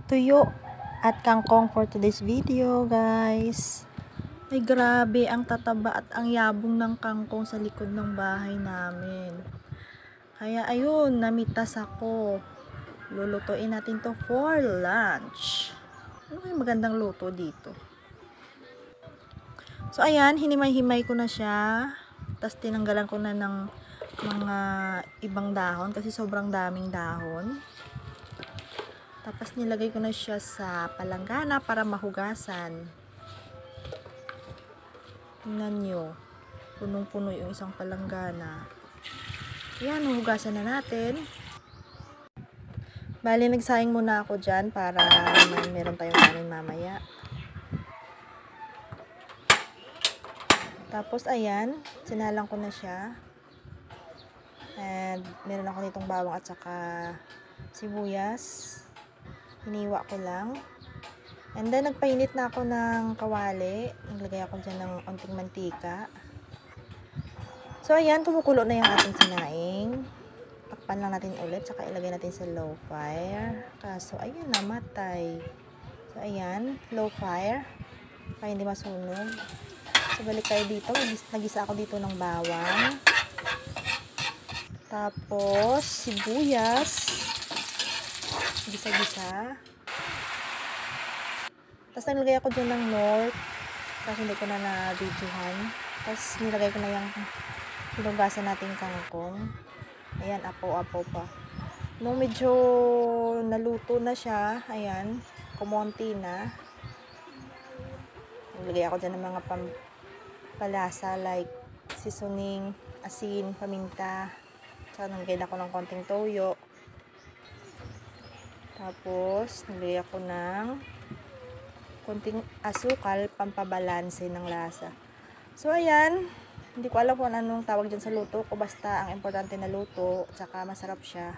tuyo at kangkong for today's video, guys. Ay, grabe ang tataba at ang yabong ng kangkong sa likod ng bahay namin. Kaya ayun, namitas ako. Lulutuin natin to for lunch. Ano kayong magandang luto dito? So ayan, hinimay-himay ko na siya. Tapos tinanggalan ko na ng mga ibang dahon kasi sobrang daming dahon. Tapos nilagay ko na siya sa palanggana para mahugasan. Tingnan nyo. Punong-puno yung isang palanggana. Yan, hugasan na natin. Bali, nagsaing muna ako dyan para meron tayong kanin mamaya. Tapos, ayan, sinalang ko na siya. And, meron ako nitong bawang at saka sibuyas. Hiniwa ko lang. And then, nagpainit na ako ng kawali. Naglagay ako dyan ng onting mantika. So, ayan, kumukulo na yung ating sinaing. Takpan lang natin ulit, saka ilagay natin sa low fire. Kaso, ayan, namatay. So, ayan, low fire. Para hindi masunog. So, balik tayo dito. Nagisa ako dito ng bawang. Tapos, sibuyas. Gisa-gisa. Tapos, naglagay ako dyan ng Knorr. Kasi hindi ko na na-videohan. Tapos, nilagay ko na yung hinugasan natin kangkong. Ayan, apo-apo pa. Nung medyo naluto na siya, ayan, kumonti na. Naglagay ako dyan ng mga palasa like seasoning, asin, paminta. Tsaka naglagay ako ng konting toyo. Tapos, naglagay ako ng konting asukal, pampabalanse ng lasa. So, ayan. Hindi ko alam kung anong tawag dyan sa luto ko. Basta, ang importante na luto. Tsaka, masarap siya.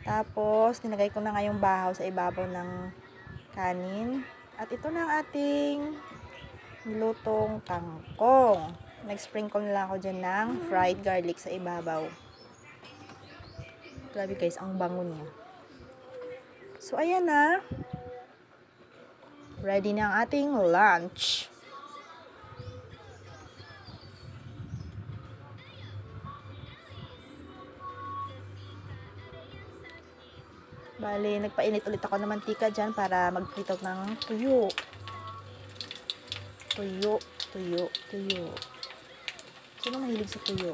Tapos, nilagay ko na nga yung bahaw sa ibabaw ng kanin. At ito na ang ating nilutong kangkong. Nag-sprinkle na lang ako dyan ng fried garlic sa ibabaw. Grabe guys, ang bango niya. So, ayan na. Ready na ang ating lunch. Bale, nagpainit ulit ako ng mantika dyan para magprito ng tuyo. Tuyo, tuyo, tuyo. Sino mahilig sa tuyo?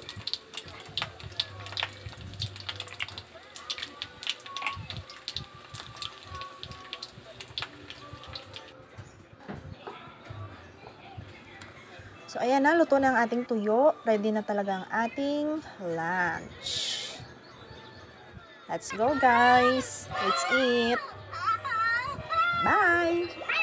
So, ayan na. Luto na ang ating tuyo. Ready na talaga ang ating lunch. Let's go, guys. Let's eat. Bye!